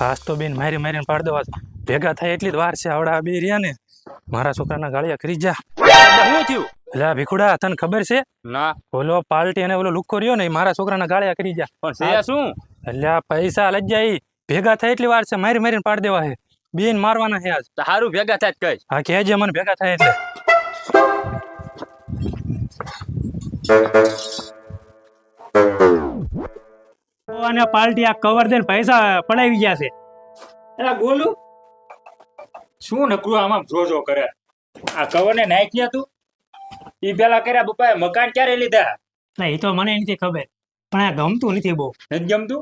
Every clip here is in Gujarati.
આજ તો બેન મારી મારીને પાડ દેવા ભેગા થાય એટલી જ વાર છે. આવડા બે રહ્યા ને મારા છોકરાના ગાળિયા કરી જા. શું થયું? એટલે ભીખુડા તને ખબર છે? ના ઓલો પાલટી અને ઓલો લુખ્ખો રહ્યો ને મારા છોકરાના ગાળિયા કરી જા. પણ છે શું? એટલે આ પૈસા લઈ જાય ભેગા થાય એટલી વાર છે. મારી મારીને પાડ દેવા છે. બેન મારવાના છે આજ. સારું ભેગા થાય કઈ. હા કહેજે મને ભેગા થાય એટલે. અને પાર્ટી આ કવર દે પૈસા પડાવી ગયા છે. એલા બોલું શું નકરું આમાં જોજો કરે. આ કવર ને નાખ્યા તું ઈ પેલા કર્યા પપ્પાએ મકાન ક્યારે લીધા? ના એ તો મને નથી ખબર, પણ આ ગમતું નથી બહુ. નથી ગમતું?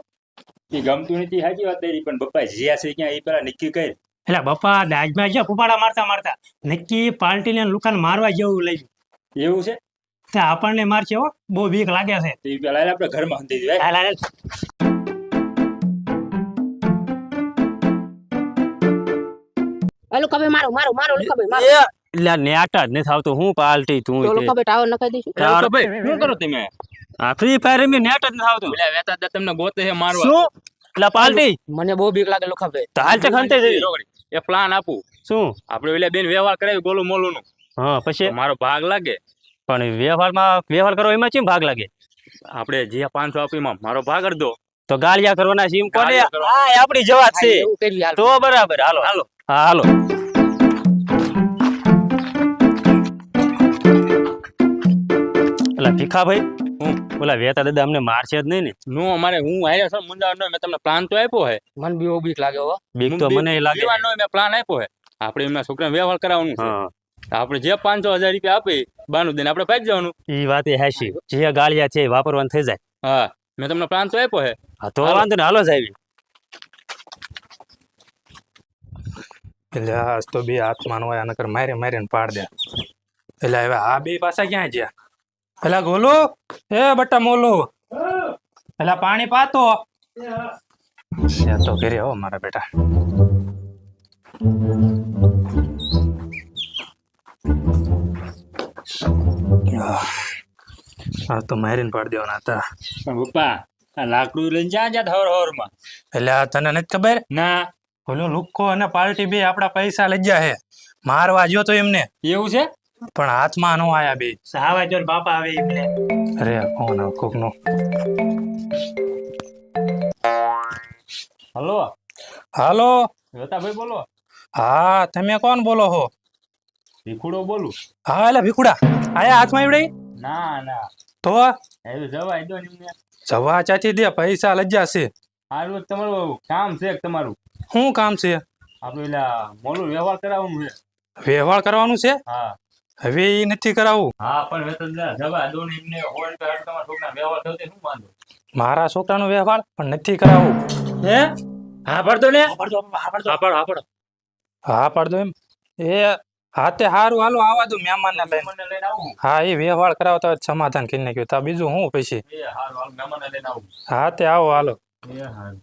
ઈ ગમતું નથી સાચી વાત કરી, પણ પપ્પા જ્યાં છે ક્યાં એ પેલા નક્કી કરી. એટલે બાપા દાજમાં જ્યાં ફૂફાડા મારતા મારતા નક્કી પાર્ટીને લુકાન મારવા જેવું લઈ એવું છે? તે આપણને મારશે હો, બહુ બીક લાગે છે. તો ઈ પેલા આપણે ઘરમાં હંધી દીધા. હાલ, હાલ. લુખાભાઈ મારો મારો મારો લુખાભાઈ મારો એટલે નેટ જ નથી આવતું. હું પાલટી તું તો લુખાભાઈ ટાવર નખાઈ દઈશું. ચાલો ભાઈ શું કરો તમે? આ ફ્રી ફાયર માં નેટ જ નથી આવતું. પેલા વેતા દા તમને ગોતે છે મારવા. શું એટલે પાલટી મને બહુ બીક લાગે લુખાભાઈ. તો હાલ ચક હંતે જઈ. એ પ્લાન આપું. શું? આપણે ઓલા બેન વ્યવહાર કરાવી ગોલું મોલું નું. હા પછી મારો ભાગ લાગે. પણ વ્યવહાર કરો એમાં કેમ ભાગ લાગે? આપણે જે 500 આપીમાં મારો ભાગ અડધો. તો ગાળિયા કરવાના છે એમ કોને? ગાળિયા કરવાના. હા આપણી જવાત છે. એવું કરી હાલ. તો બરાબર હાલો હાલો. હા હાલો. એટલે ભીખાભાઈ ઓલા વેતા દાદા અમને મારશે જ નહીં ને? નો અમારે હું આયા છું મુંડા નો મેં તમને પ્લાન તો આપ્યો હે. મને બી બહુ બીક લાગે હો. બીક તો મને લાગે. નો મેં પ્લાન આપ્યો હે. આપણે એમના છોકરાને વ્યવહાર કરાવવાનું છે. હા આપણે જે 500,000 રૂપિયા આપી બાનું દઈને આપણે પાઈ જવાનું. ઈ વાત એ હાશી. જે ગાળિયા છે એ વાપરવાનું થઈ જાય. હા મેં તમને પ્લાન તો આપ્યો હે. હા તો વાંધો ને હાલો જ આવી. એટલે આજ તો બે હાથમાં નો આયા નકર મારી મારીને પાડ દે. એટલે હવે આ બે પાછા ક્યાં ગયા? પેલા ગોલો એ બટા મોલો પેલા પાણી પાતો તો ઘરે હો મારા બેટા. આ તો મારીને પાડ દેવાના હતા. પણ પપ્પા આ લાકડું લઈને જ્યાં જ્યાં હવાર માં. એટલે આ તને નથી ખબર? ના ઓલો લુખ્ખો અને પાર્ટી બે આપડા પૈસા લઈ ગયા હે. મારવા ગયો તો એમને, એવું છે? પણ હાથમાં નો આયા બે. સાવા જોર બાપા આવે એમને. અરે કોણ કોક નો. હલો હાલો વેતાભાઈ બોલો. હા તમે કોણ બોલો હો? ભીખુડો બોલું. હા એટલે ભીખુડા આયા હાથમાં એવડે? ના ના તો હવે જવાય દો ને એમને. જવા ચાચી દે પૈસા લઈ જશે. હારું તમારું કામ છે કે તમારું? શું કામ છે? આપણે પેલા મોલું વ્યવહાર કરાવવાનું છે. વ્યવહાર કરવાનું છે? હા હવે એ નથી કરાવવું. હા પણ વેતન જવા દો ને એમને. હોય તો તમારા છોકરા વ્યવહાર થયો શું વાંધો? મારા છોકરાનો વ્યવહાર પણ નથી કરાવવું. હે હા પડતો ને. હા પાડતો એમ એ હાથે હારું હાલો આવા દો મહેમાન ને લઈને. મહેમાનને લઈને આવું. હા એ વ્યવહાર કરાવતા હોય તો સમાધાન કરી નાખ્યું તા બીજું હું પછી. એ હારું હાલ મહેમાનને લઈને આવું. હા તે આવો હાલો. એ હારું.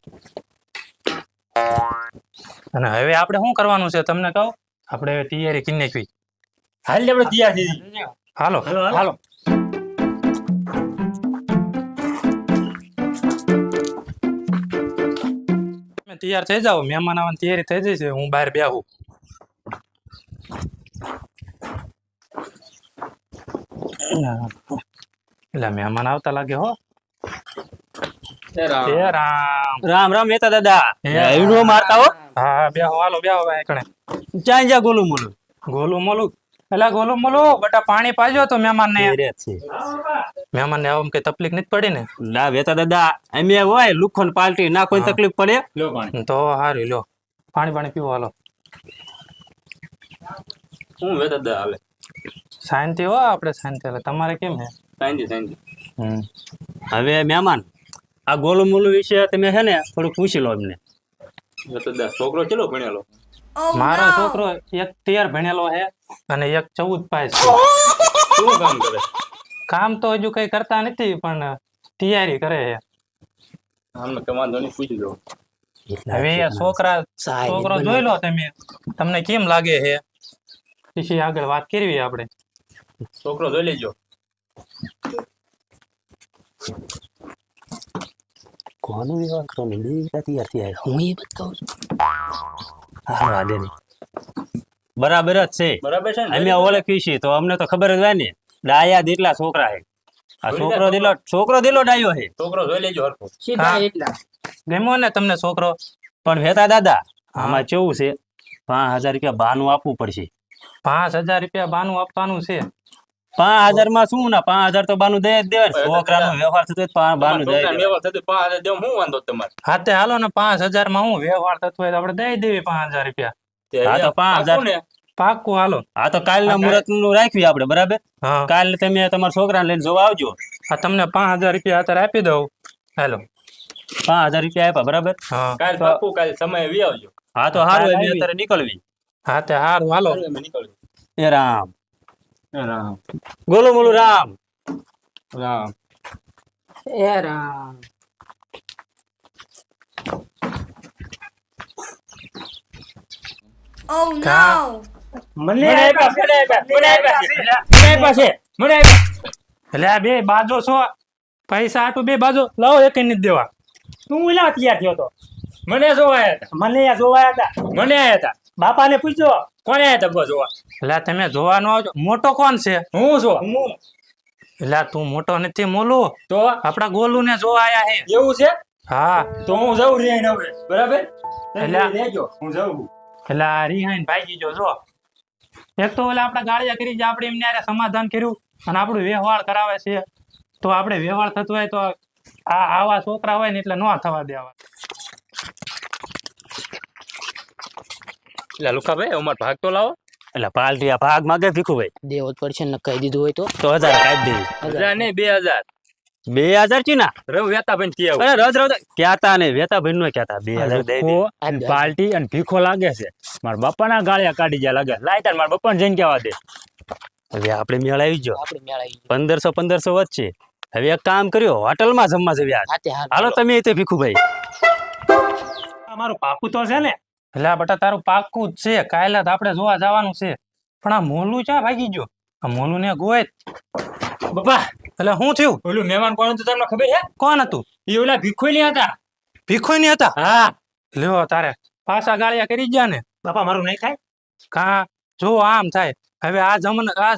અને હવે આપણે શું કરવાનું છે તમને કહું? આપણે હવે તૈયારી કરી નાખવી. હાલ આપણે તૈયાર થઈ જઈએ. હાલો હાલો તમે તૈયાર થઈ જાઓ. મહેમાન આવવાની તૈયારી થઈ જશે. હું બહાર બેહું. એટલે મહેમાન આવતા લાગે હો. એ રામ. એ રામ. રામ રામ વેતા દાદા. એ એનો મારતા હો. હા બેહો હાલો બેહો ભાઈ કણે. ચાઈ જા ગોલું મોલું. ગોલું મોલું પેલા ગોલું મોલું બટા પાણી પાજો તો મહેમાન ને. મહેમાન ને આવું કઈ તકલીફ નથી પડી ને? ના વેતા દાદા અમે હોય લુખો ને પાલટી ના કોઈ તકલીફ પડે. લો પાણી. તો હારું લો પાણી પીવો હાલો. હું વેતા દા હાલે. શાંતિ હો આપણે શાંતિ. હાલે તમારે કેમ હે? સાંજે હવે મહેમાન આ ગોલું મોલું વિશે તમે છે ને થોડું પૂછી લો એમને. વેતા દા છોકરો ચેલો ભણેલો? મારો છોકરો એક 13 ભણેલો હે અને એક 14 પાસ છે. શું કામ કરે? કામ તો હજુ કઈ કરતા નથી પણ તૈયારી કરે છે. આમને કમાન ધોની પૂછી લો. હવે એ છોકરો જોઈ લો તમે. તમને કેમ લાગે છે પછી આગળ વાત કરવી આપણે. છોકરો જોઈ લેજો. કોનું વિવાહ કરવાનું બે તૈયાર થયા હું એ બતાવું છું. હા વાંધો નહીં. બરાબર જ છે બરાબર છે ને અમે ઓળખી છીએ તો અમને તો ખબર જ હોય ને ડાયા દીટલા છોકરા છે આ છોકરો દિલો ડાયો છે છોકરો જોઈ લેજો હરખો સીધા હા. એટલા ગમ્યો ને તમને છોકરો? પણ વેતા દાદા હા. આમાં કેવું છે 5000 રૂપિયા બાનું આપવું પડશે 5000 રૂપિયા બાનું આપવાનું છે. 5000 માં શું ના 5000 તો બાનું દઈ જ દેવાય ને. છોકરાનો વ્યવહાર થતો હોય તો બાનું દઈ છોકરાને દેવાય. વ્યવહાર થતો 5000 દેવું હું વાંધો તમારે હાથે હાલો ને 5000 માં હું વ્યવહાર થતો હોય તો આપણે દઈ દેવી 5000 રૂપિયા. હા તો 5000 પાકું ને? પાક્કું હાલો. હા તો કાલના મુહૂર્ત નું રાખવી આપણે બરાબર હા કાલ તમે તમારા છોકરાને લઈને જોવા આવજો આ તમને 5000 રૂપિયા અત્યારે આપી દઉં. હાલો. 5000 રૂપિયા આપ્યા બરાબર હા કાલ પાકું કાલ સમય વી આવજો હા તો સારું કાલ અમે આવી. અત્યારે નીકળવી હાથે હારું હાલો. અમે નીકળજો એ રામ રામ ગોલો મોલું રામ રામ એ રામ Oh કા? no! મને મને આપ્યા છે એટલે આ બે બાજો છો પૈસા આટું બે બાજો લાવો એક નથી દેવા. તું એલા તૈયાર થયો તો મને જોવા આયા હતા મને આ જોવાયા હતા મને આયા હતા બાપાને પૂછજો કોને આયા હતા બસ જોવા એટલે તમે જોવા ન આવજો. મોટો કોણ છે? હું છો હું એટલે તું મોટો નથી મોલું તો આપડા ગોલું ને જોવા આયા હે. એવું છે હા તો હું જઉં રે હવે બરાબર એટલે- લેજો હું જઉં એટલે આ રિહાઈન ભાગી ગયો જો. એક તો ઓલા આપડા ગાળિયા કરી જે આપણે એમને હારે સમાધાન કર્યું અને આપણું વ્યવહાર કરાવે છે તો આપણે વ્યવહાર થતો હોય તો આ આવા છોકરા હોય ને એટલે ન થવા દેવા. એટલે લુખાભાઈ અમાર ભાગ તો લાવો એટલે પાલટી આ ભાગ માગે ભીખુભાઈ દેવો જ પડશે ને કહી દીધું હોય તો તો 1000 કાપી દેવી 1000 નહીં 2000 2000 ચીના રવ વેતાભાઈ થી આવું અરે રજ ક્યાતા ને વેતા ભાઈ નો ક્યાતા 2000 દઈ દે આપી દે. પાર્ટી અને ભીખો લાગે છે મારા બાપાના ગાળિયા કાઢી ગયા લાગે લાય તાર મારા બાપાને જઈને કહેવા દે હવે આપણે મેળ આવી ગયો આપણે મેળા 1500 વચ્ચે હવે એક કામ કર્યો હોટલમાં જમવા જવી આજ હાથે હાલો તમે તે ભીખુભાઈ અમારો બાપુ તો છે ને એટલે આ બટા તારું પાક્કું જ છે કાલે જ આપણે જોવા જવાનું છે પણ આ મોલું ક્યાં ભાગી ગયો? આ મોલું ને ગોય બાપા એટલે શું થયું? ઓલું મહેમાન કોણ હતું તમને ખબર છે કોણ હતું? એ ઓલા ભીખોઈ હતા ભીખોઈ ની હતા? હા લ્યો તારે પાછા ગાળિયા કરી ગયા ને બાપા મારું નહીં થાય કા જો આમ થાય હવે આ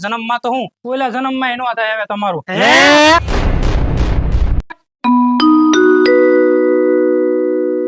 જન્મમાં તો હું ઓલા જન્મમાં નો થાય હવે તમારું હે